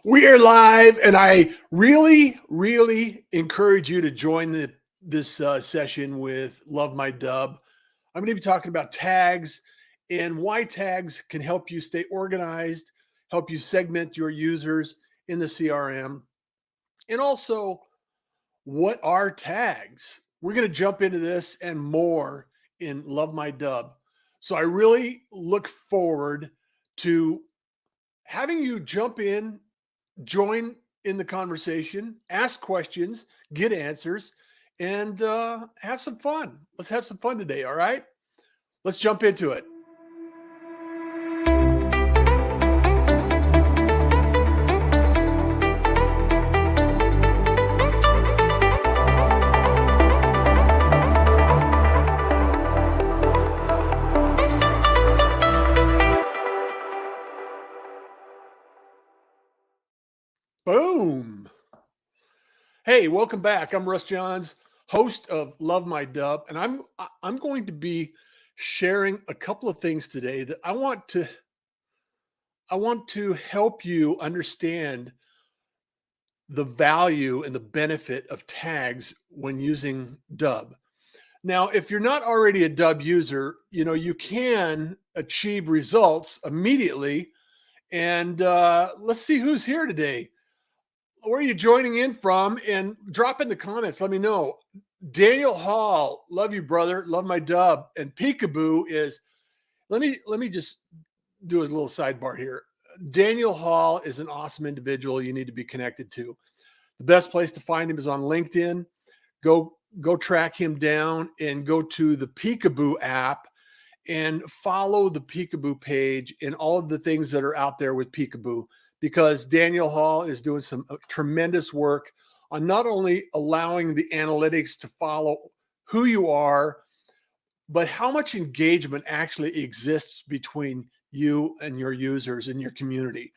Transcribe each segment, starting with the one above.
We are live, and I really encourage you to join this session with Love My Dub. I'm going to be talking about tags and why tags can help you stay organized, help you segment your users in the CRM, and also what are tags. We're going to jump into this and more in Love My Dub. So I really look forward to having you jump in, join in the conversation, ask questions, get answers, and have some fun. Let's have some fun today. All right. Let's jump into it. Boom. Hey, welcome back. I'm Russ Johns, host of Love My Dub, and I'm going to be sharing a couple of things today that I want to help you understand the value and the benefit of tags when using Dubb. Now, if you're not already a Dubb user, you can achieve results immediately. And let's see who's here today. Where are you joining in from? And drop in the comments. Let me know. Daniel Hall, love you, brother. Love my Dubb. And Peekaboo is. Let me just do a little sidebar here. Daniel Hall is an awesome individual you need to be connected to. The best place to find him is on LinkedIn. Go track him down and go to the Peekaboo app and follow the Peekaboo page and all of the things that are out there with Peekaboo, because Daniel Hall is doing some tremendous work on not only allowing the analytics to follow who you are, but how much engagement actually exists between you and your users in your community.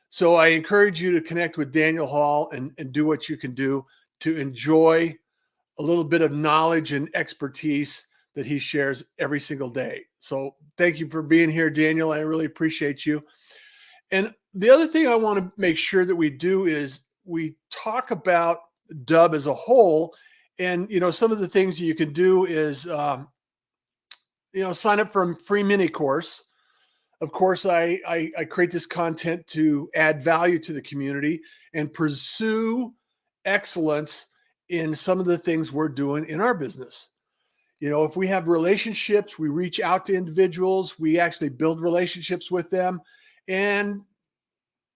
So I encourage you to connect with Daniel Hall and do what you can do to enjoy a little bit of knowledge and expertise that he shares every single day. So thank you for being here, Daniel. I really appreciate you. And the other thing I want to make sure that we do is we talk about Dubb as a whole. And, some of the things you can do is, sign up for a free mini course. Of course, I create this content to add value to the community and pursue excellence in some of the things we're doing in our business. If we have relationships, we reach out to individuals, we actually build relationships with them. And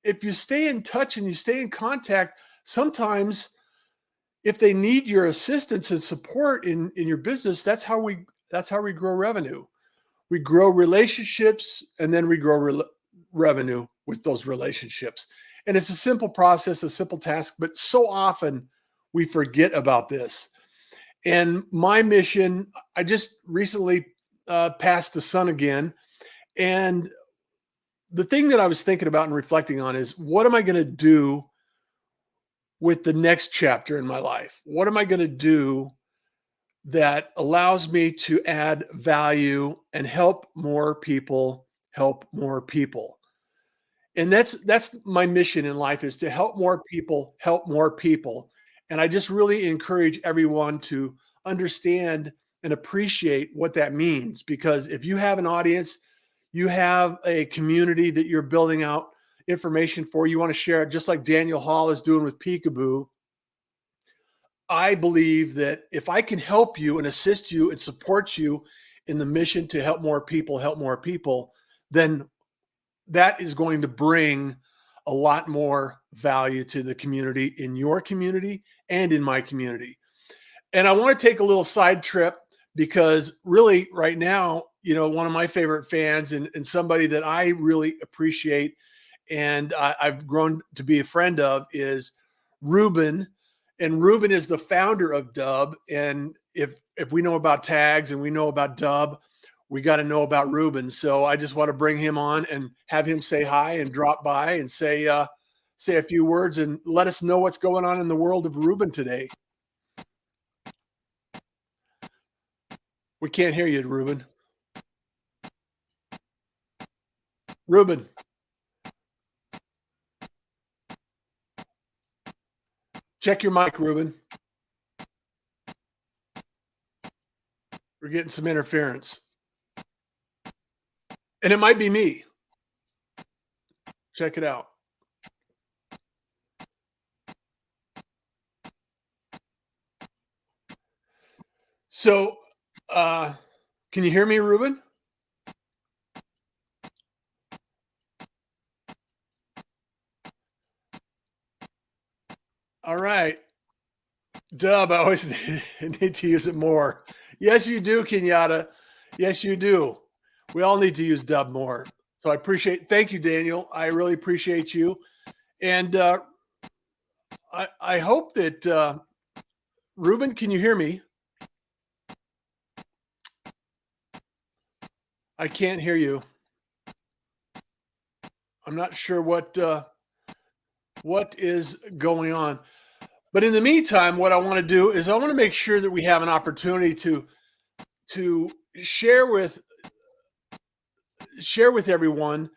if you stay in touch and you stay in contact, sometimes if they need your assistance and support in your business, that's how we grow revenue. We grow relationships, and then we grow revenue with those relationships. And it's a simple process, a simple task, but so often we forget about this. And my mission, I just recently passed the sun again. And the thing that I was thinking about and reflecting on is, what am I going to do with the next chapter in my life? What am I going to do that allows me to add value and help more people help more people? And that's my mission in life, is to help more people help more people. And I just really encourage everyone to understand and appreciate what that means, because if you have an audience, you have a community that you're building out information for, you want to share it, just like Daniel Hall is doing with Peekaboo. I believe that if I can help you and assist you and support you in the mission to help more people, then that is going to bring a lot more value to the community, in your community and in my community. And I want to take a little side trip, because really right now, one of my favorite fans and somebody that I really appreciate and I've grown to be a friend of is Ruben. And Ruben is the founder of Dubb. And if we know about tags and we know about Dubb, we got to know about Ruben. So I just want to bring him on and have him say hi and drop by and say a few words and let us know what's going on in the world of Ruben today. We can't hear you, Ruben. Ruben. Check your mic, Ruben. We're getting some interference. And it might be me. Check it out. So, can you hear me, Ruben? All right. Dubb, I always need to use it more. Yes, you do, Kenyatta. Yes, you do. We all need to use Dubb more. So I appreciate, thank you, Daniel. I really appreciate you. And I hope that, Ruben, can you hear me? I can't hear you. I'm not sure what is going on. But in the meantime, what I want to do is I want to make sure that we have an opportunity to share with everyone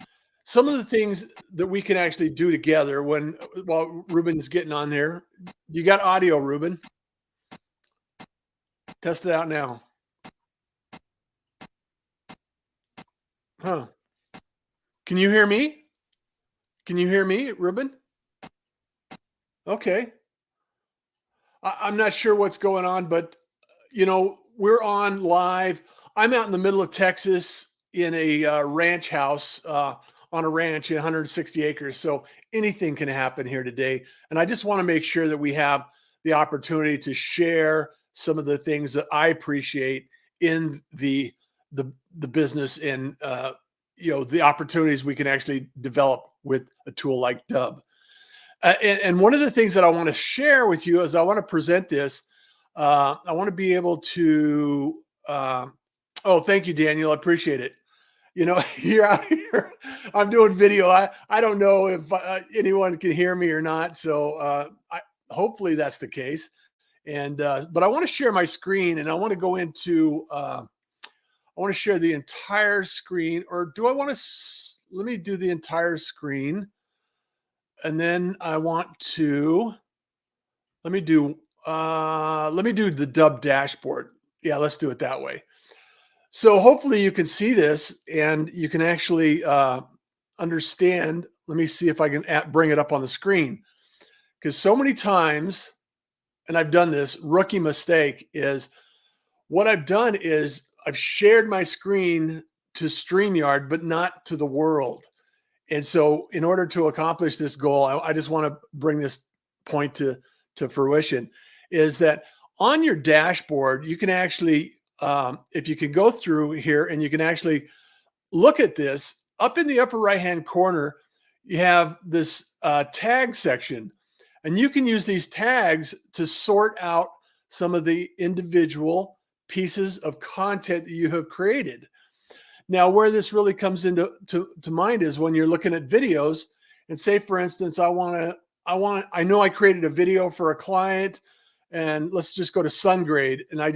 some of the things that we can actually do together while Ruben's getting on there. You got audio, Ruben? Test it out now. Huh. Can you hear me? Can you hear me, Ruben? Okay. I'm not sure what's going on, but you know, we're on live. I'm out in the middle of Texas in a ranch house on a ranch in 160 acres. So anything can happen here today. And I just want to make sure that we have the opportunity to share some of the things that I appreciate in the business and you know, the opportunities we can actually develop with a tool like Dubb. And one of the things that I want to share with you is I want to present this. I want to be able to. Oh, thank you, Daniel. I appreciate it. You know, you're out here. I'm doing video. I don't know if anyone can hear me or not. So hopefully that's the case. And but I want to share my screen, and I want to go into. I want to share the entire screen, or do I want to? Let me do the entire screen. And then I want to, let me do the Dubb dashboard. Yeah, let's do it that way. So hopefully you can see this and you can actually understand. Let me see if I can bring it up on the screen. Because so many times, and I've done this, rookie mistake is what I've done is I've shared my screen to StreamYard, but not to the world. And so in order to accomplish this goal, I just want to bring this point to fruition, is that on your dashboard, you can actually, if you can go through here and you can actually look at this, up in the upper right-hand corner, you have this tag section. And you can use these tags to sort out some of the individual pieces of content that you have created. Now, where this really comes into mind is when you're looking at videos, and say, for instance, I know I created a video for a client, and let's just go to SunGrade, and I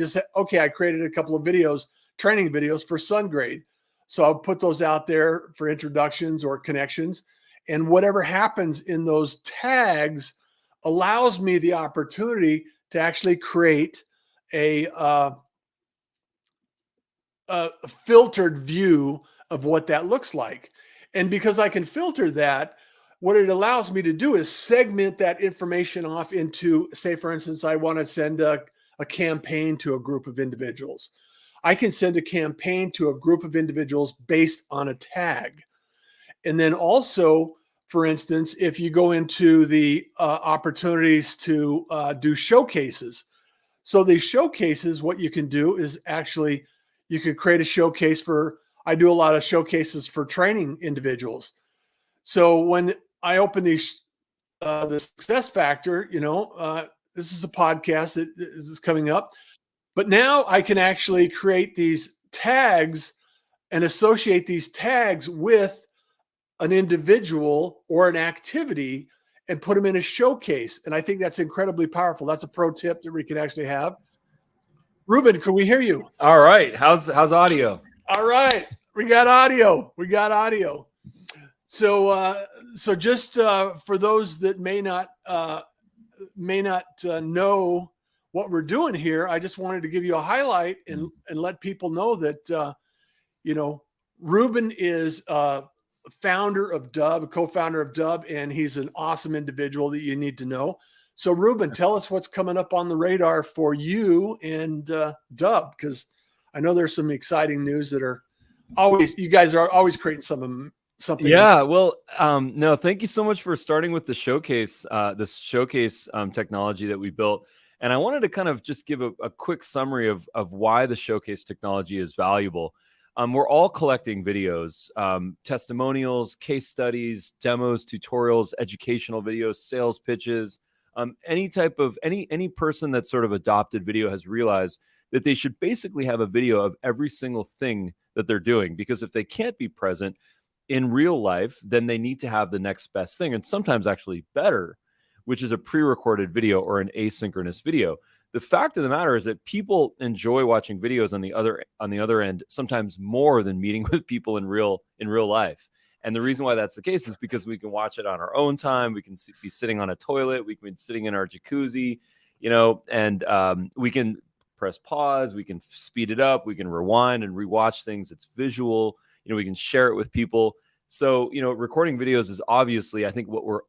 created a couple of videos, training videos for SunGrade. So I'll put those out there for introductions or connections, and whatever happens in those tags allows me the opportunity to actually create a filtered view of what that looks like. And because I can filter that, what it allows me to do is segment that information off into, say, for instance, I want to send a campaign to a group of individuals. I can send a campaign to a group of individuals based on a tag. And then also, for instance, if you go into the opportunities to do showcases. So these showcases, what you can do is actually, you could create a showcase for, I do a lot of showcases for training individuals. So when I open these, the success factor, you know, this is a podcast that is coming up, but now I can actually create these tags and associate these tags with an individual or an activity and put them in a showcase. And I think that's incredibly powerful. That's a pro tip that we can actually have. Ruben, can we hear you? All right. How's audio? All right. We got audio. We got audio. So, so just for those that may not may not know what we're doing here, I just wanted to give you a highlight and let people know that, you know, Ruben is founder of Dubb, co-founder of Dubb, and he's an awesome individual that you need to know. So Ruben, tell us what's coming up on the radar for you and Dubb, because I know there's some exciting news that are always, you guys are always creating something. Yeah, well, no, thank you so much for starting with the showcase, this showcase technology that we built. And I wanted to kind of just give a quick summary of why the showcase technology is valuable. We're all collecting videos, testimonials, case studies, demos, tutorials, educational videos, sales pitches. Any type of any person that's sort of adopted video has realized that they should basically have a video of every single thing that they're doing, because if they can't be present in real life, then they need to have the next best thing, and sometimes actually better, which is a pre-recorded video or an asynchronous video. The fact of the matter is that people enjoy watching videos on the other end sometimes more than meeting with people in real life. And the reason why that's the case is because we can watch it on our own time. We can be sitting on a toilet. We can be sitting in our jacuzzi, you know, and we can press pause. We can speed it up. We can rewind and rewatch things. It's visual. You know, we can share it with people. So, you know, recording videos is obviously, I think, what we're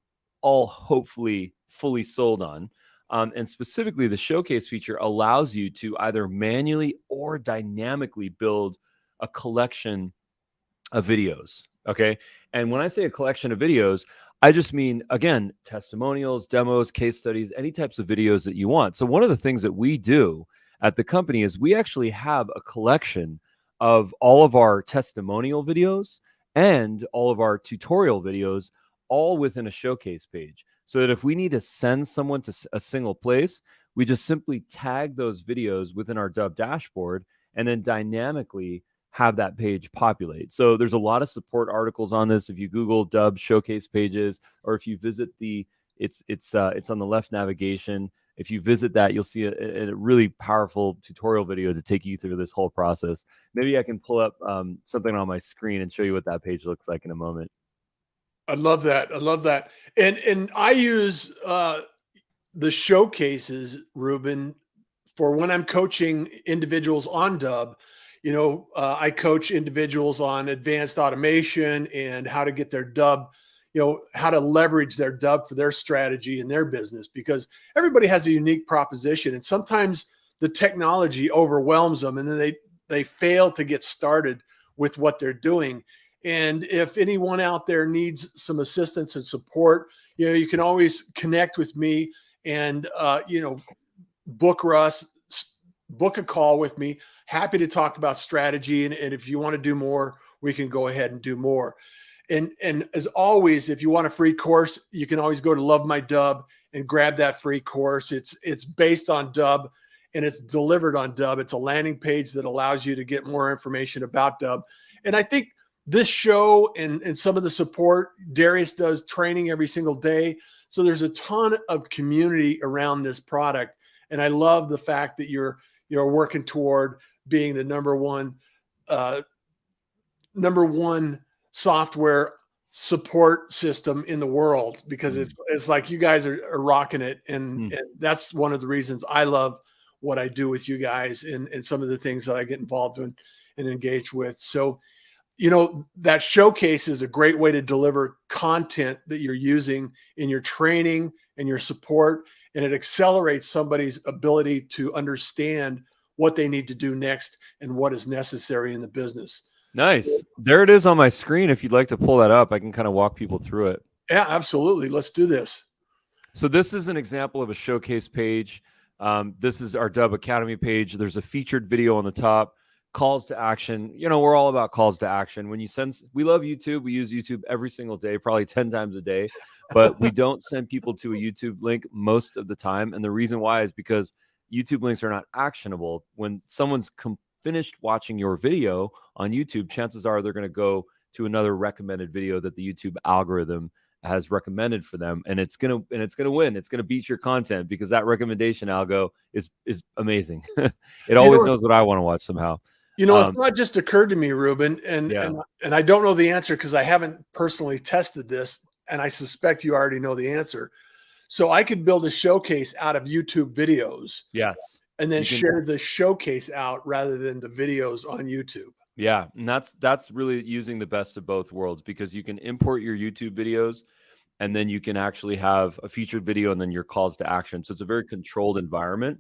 all hopefully fully sold on. And specifically, the showcase feature allows you to either manually or dynamically build a collection of videos. Okay. And when I say a collection of videos, I just mean, again, testimonials, demos, case studies, any types of videos that you want. So one of the things that we do at the company is we actually have a collection of all of our testimonial videos and all of our tutorial videos all within a showcase page. So that if we need to send someone to a single place, we just simply tag those videos within our Dubb dashboard and then dynamically have that page populate. So there's a lot of support articles on this. If you Google Dubb showcase pages, or if you visit it's on the left navigation. If you visit that, you'll see a really powerful tutorial video to take you through this whole process. Maybe I can pull up something on my screen and show you what that page looks like in a moment. I love that. I love that. And I use the showcases, Ruben, for when I'm coaching individuals on Dubb. You know, I coach individuals on advanced automation and how to get their Dubb, you know, how to leverage their Dubb for their strategy and their business, because everybody has a unique proposition. And sometimes the technology overwhelms them and then they fail to get started with what they're doing. And if anyone out there needs some assistance and support, you know, you can always connect with me and, you know, book a call with me. Happy to talk about strategy. And if you want to do more, we can go ahead and do more. And as always, if you want a free course, you can always go to LoveMyDubb and grab that free course. It's based on Dubb and it's delivered on Dubb. It's a landing page that allows you to get more information about Dubb. And I think this show and some of the support, Darius does training every single day. So there's a ton of community around this product. And I love the fact that you're working toward being the number one software support system in the world, because it's like you guys are rocking it. And that's one of the reasons I love what I do with you guys and some of the things that I get involved in and engage with. So, you know, that showcase is a great way to deliver content that you're using in your training and your support, and it accelerates somebody's ability to understand what they need to do next and what is necessary in the business. Nice. So, there it is on my screen. If you'd like to pull that up, I can kind of walk people through it. Yeah, absolutely. Let's do this. So this is an example of a showcase page. This is our Dubb Academy page. There's a featured video on the top. Calls to action. You know, we're all about calls to action. When you we love YouTube. We use YouTube every single day, probably 10 times a day, but we don't send people to a YouTube link most of the time. And the reason why is because YouTube links are not actionable. When someone's finished watching your video on YouTube, chances are they're going to go to another recommended video that the YouTube algorithm has recommended for them, and it's gonna win. It's gonna beat your content because that recommendation algo is amazing. It always knows what I want to watch somehow. You know, a thought just occurred to me, Ruben, and I don't know the answer because I haven't personally tested this, and I suspect you already know the answer. So I could build a showcase out of YouTube videos Yes. and then You can, share the showcase out rather than the videos on YouTube. yeah, and that's really using the best of both worlds, because you can import your YouTube videos, and then you can actually have a featured video and then your calls to action. So it's a very controlled environment,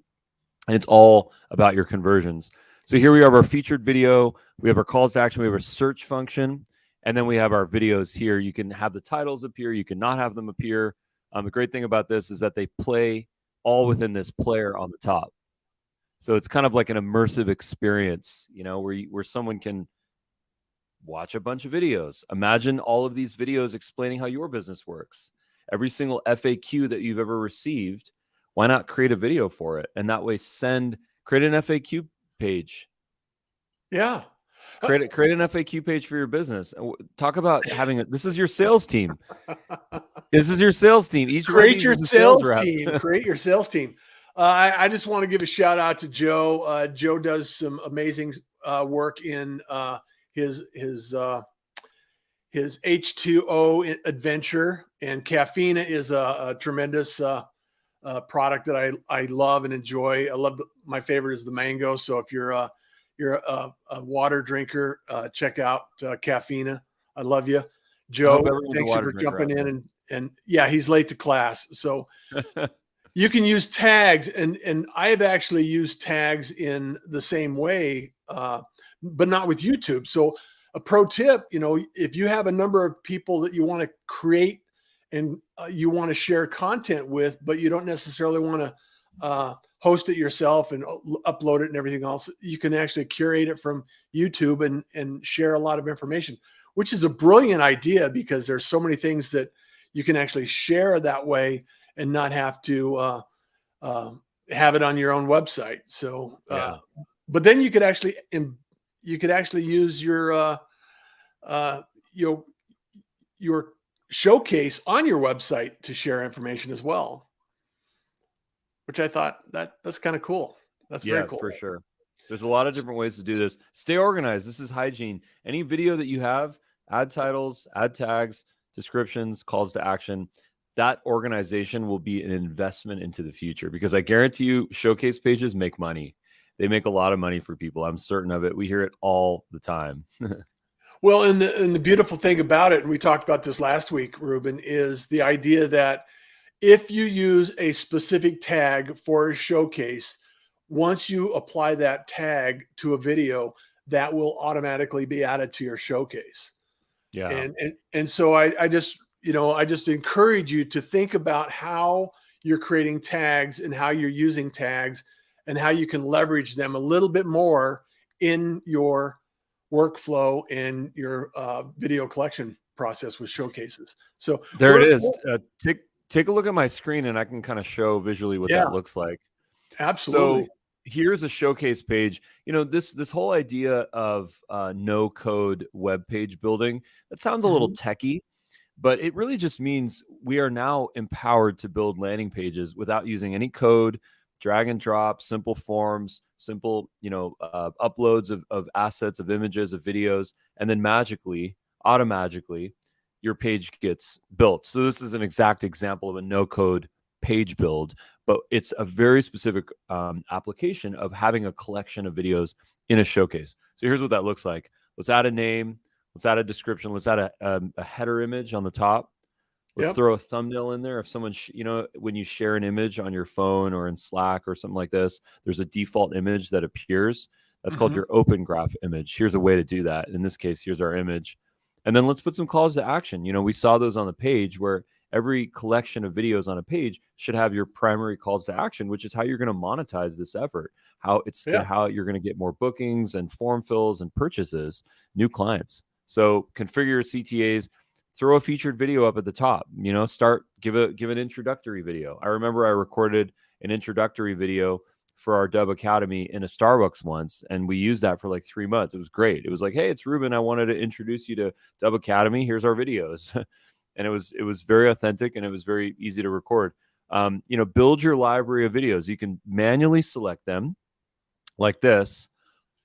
and it's all about your conversions. So here we have our featured video, we have our calls to action, we have our search function, and then we have our videos here. You can have the titles appear, you can not have them appear. The great thing about this is that they play all within this player on the top. So it's kind of like an immersive experience, where someone can watch a bunch of videos. Imagine all of these videos explaining how your business works. Every single FAQ that you've ever received, why not create a video for it? And that way create an FAQ page. Yeah. Create an FAQ page for your business. Talk about this is your sales team. This is your sales team. Create your sales team. Create your sales team. I just want to give a shout out to Joe. Joe does some amazing work in his H2O adventure, and Caffeina is a tremendous product that I love and enjoy. My favorite is the mango. So if you're a water drinker, check out Caffeina. I love you, Joe. Thanks for jumping in, and yeah, he's late to class. So you can use tags, and I have actually used tags in the same way, but not with YouTube. So a pro tip, if you have a number of people that you want to create and you want to share content with, but you don't necessarily want to host it yourself and upload it and everything else, you can actually curate it from YouTube and share a lot of information, which is a brilliant idea, because there's so many things that you can actually share that way and not have to have it on your own website. So, but then you could actually use your showcase on your website to share information as well, which I thought that's kind of cool. That's very cool. For sure. There's a lot of different ways to do this. Stay organized. This is hygiene. Any video that you have, add titles, add tags, descriptions, calls to action. That organization will be an investment into the future, because I guarantee you showcase pages make money. They make a lot of money for people. I'm certain of it. We hear it all the time. Well, and the beautiful thing about it, and we talked about this last week, Ruben, is the idea that if you use a specific tag for a showcase, once you apply that tag to a video, that will automatically be added to your showcase. Yeah. And so I just encourage you to think about how you're creating tags and how you're using tags and how you can leverage them a little bit more in your workflow and your video collection process with showcases. So there it is. Take a look at my screen and I can kind of show visually what that looks like. Absolutely. So here's a showcase page. This whole idea of no code web page building, that sounds a little techie, but it really just means we are now empowered to build landing pages without using any code, drag and drop, simple forms, simple, uploads of assets, of images, of videos, and then automatically, your page gets built. So this is an exact example of a no code page build, but it's a very specific application of having a collection of videos in a showcase. So here's what that looks like. Let's add a name. Let's add a description. Let's add a header image on the top. Let's throw a thumbnail in there. If someone, when you share an image on your phone or in Slack or something like this, there's a default image that appears. That's called your open graph image. Here's a way to do that. In this case, here's our image. And then let's put some calls to action. We saw those on the page, where every collection of videos on a page should have your primary calls to action, which is how you're going to monetize this effort, how you're going to get more bookings and form fills and purchases, new clients. So configure your CTAs, throw a featured video up at the top, give an introductory video. I remember I recorded an introductory video for our Dubb Academy in a Starbucks once, and we used that for like 3 months. It was great. It was like, hey, it's Ruben. I wanted to introduce you to Dubb Academy. Here's our videos. And it was very authentic, and it was very easy to record. Build your library of videos. You can manually select them like this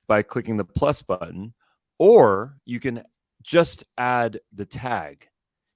by clicking the plus button, or you can just add the tag.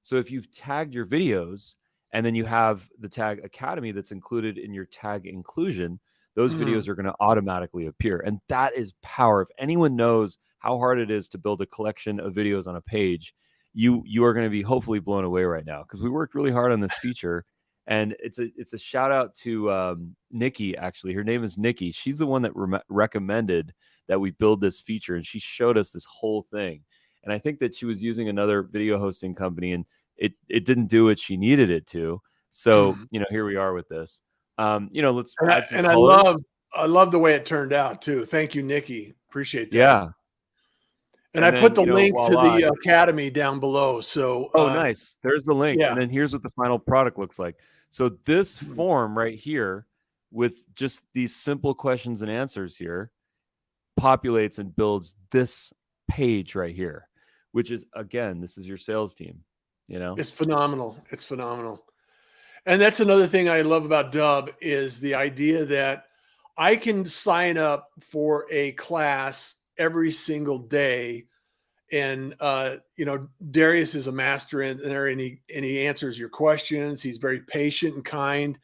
So if you've tagged your videos And then you have the tag Academy that's included in your tag inclusion. Those videos are going to automatically appear. And that is power. If anyone knows how hard it is to build a collection of videos on a page, you are going to be hopefully blown away right now, because we worked really hard on this feature. And it's a shout out to Nikki. Actually, her name is Nikki. She's the one that recommended that we build this feature, and she showed us this whole thing. And I think that she was using another video hosting company, and it didn't do what she needed it to. So here we are with this. Let's add some colors. I love the way it turned out too. Thank you, Nikki. Appreciate that. Yeah. And I put the link to the Academy down below. So nice. There's the link. Yeah. And then here's what the final product looks like. So this form right here, with just these simple questions and answers here, populates and builds this page right here, which is, again, this is your sales team. It's phenomenal. It's phenomenal. And that's another thing I love about Dubb, is the idea that I can sign up for a class every single day. And, Darius is a master in there, and he answers your questions. He's very patient and kind,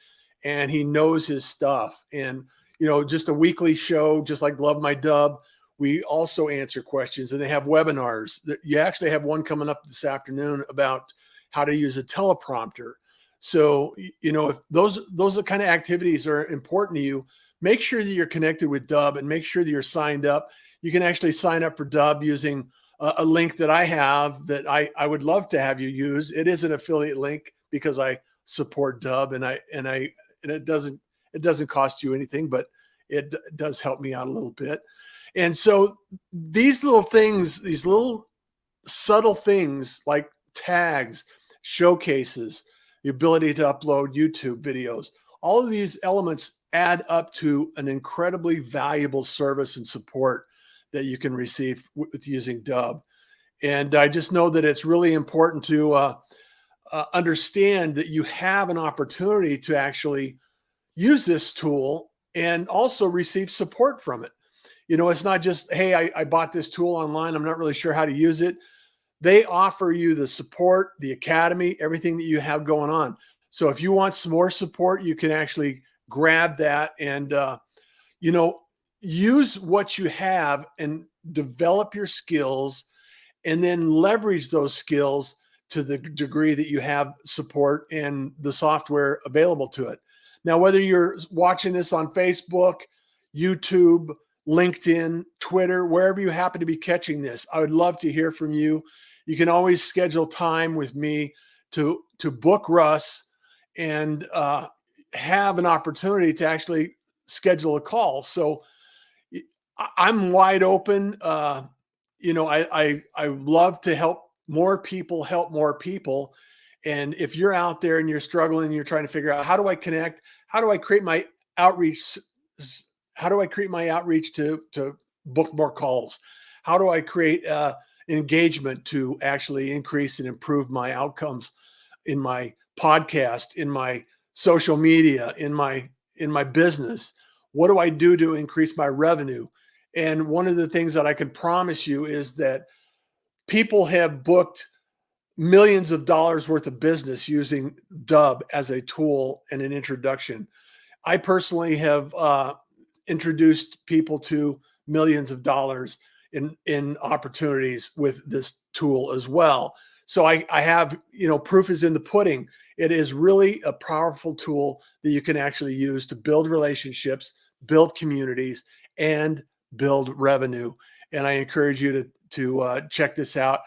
and he knows his stuff. And, just a weekly show, just like LoveMyDubb, we also answer questions, and they have webinars. You actually have one coming up this afternoon about how to use a teleprompter. So, if those kind of activities are important to you, make sure that you're connected with Dubb, and make sure that you're signed up. You can actually sign up for Dubb using a link that I have that I would love to have you use. It is an affiliate link because I support Dubb, and it doesn't cost you anything, but it does help me out a little bit. And so these little things, these little subtle things like tags, showcases, the ability to upload YouTube videos, all of these elements add up to an incredibly valuable service and support that you can receive with using Dubb. And I just know that it's really important to understand that you have an opportunity to actually use this tool and also receive support from it. It's not just, hey, I bought this tool online, I'm not really sure how to use it. They offer you the support, the Academy, everything that you have going on. So if you want some more support, you can actually grab that and, use what you have and develop your skills, and then leverage those skills to the degree that you have support and the software available to it. Now, whether you're watching this on Facebook, YouTube, LinkedIn, Twitter, wherever you happen to be catching this, I would love to hear from you. You can always schedule time with me to book Russ and have an opportunity to actually schedule a call. So I'm wide open. I love to help more people. And if you're out there and you're struggling, and you're trying to figure out, how do I connect? How do I create my outreach? How do I create my outreach to book more calls? How do I create engagement to actually increase and improve my outcomes in my podcast, in my social media, in my business? What do I do to increase my revenue? And one of the things that I can promise you is that people have booked millions of dollars worth of business using Dubb as a tool and an introduction. I personally have introduced people to millions of dollars in opportunities with this tool as well. So I have, proof is in the pudding. It is really a powerful tool that you can actually use to build relationships, build communities, and build revenue. And I encourage you to check this out.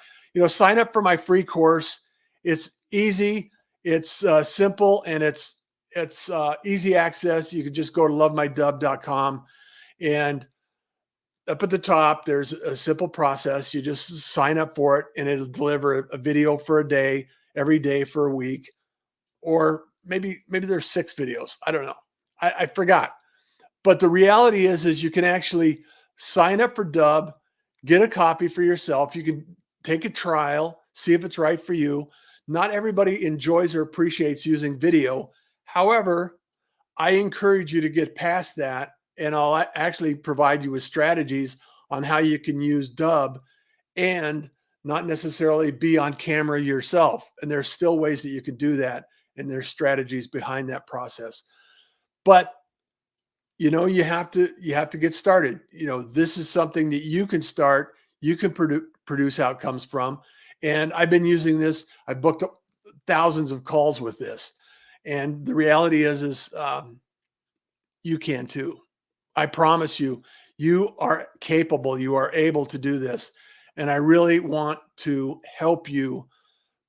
Sign up for my free course. It's easy, it's simple, and it's easy access. You can just go to lovemydubb.com, and up at the top, there's a simple process. You just sign up for it, and it'll deliver a video for a day, every day for a week, or maybe there's 6 videos. I don't know. I forgot. But the reality is you can actually sign up for Dubb, get a copy for yourself. You can take a trial, see if it's right for you. Not everybody enjoys or appreciates using video. However, I encourage you to get past that, and I'll actually provide you with strategies on how you can use Dubb and not necessarily be on camera yourself. And there's still ways that you can do that and there's strategies behind that process. But you know, you have to get started. You know, this is something that you can start, you can produce outcomes from. And I've been using this. I booked thousands of calls with this. And the reality is you can too. I promise you, you are capable, you are able to do this. And I really want to help you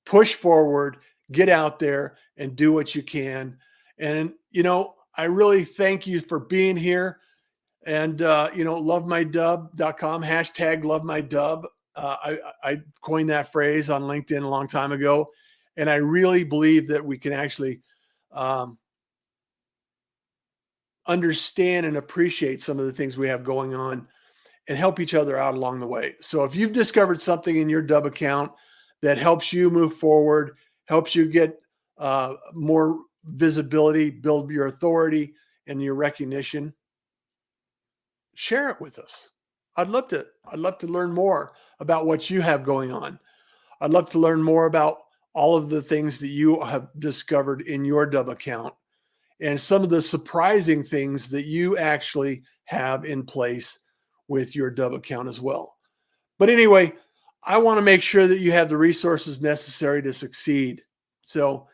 push forward, get out there and do what you can. And, you know, I really thank you for being here. And, you know, LoveMyDubb.com, hashtag LoveMyDubb. I coined that phrase on LinkedIn a long time ago. And I really believe that we can actually understand and appreciate some of the things we have going on and help each other out along the way. So if you've discovered something in your Dubb account that helps you move forward, helps you get more visibility, build your authority and your recognition, share it with us. I'd love to learn more about what you have going on. I'd love to learn more about all of the things that you have discovered in your Dubb account and some of the surprising things that you actually have in place with your Dubb account as well. But anyway, I want to make sure that you have the resources necessary to succeed. So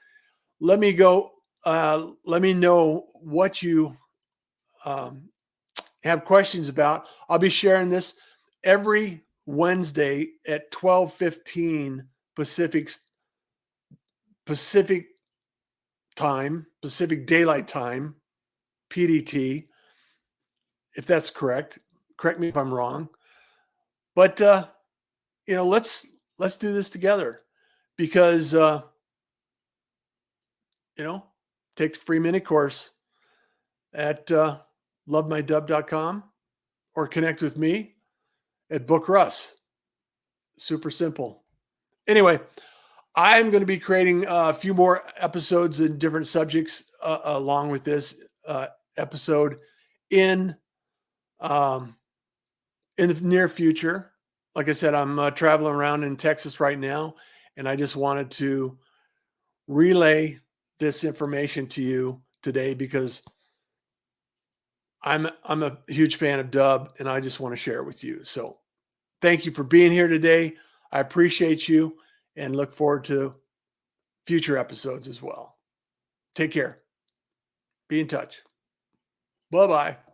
let me go. Let me know what you have questions about. I'll be sharing this every Wednesday at 12:15 Pacific time, Pacific Daylight Time, PDT, if that's correct. Correct me if I'm wrong. But you know, let's do this together because you know, take the free mini course at LoveMyDubb.com or connect with me at Book Russ. Super simple. Anyway, I'm going to be creating a few more episodes in different subjects along with this episode in the near future. Like I said, I'm traveling around in Texas right now, and I just wanted to relay this information to you today because I'm a huge fan of Dubb, and I just want to share it with you. So thank you for being here today. I appreciate you and look forward to future episodes as well. Take care. Be in touch. Bye-bye.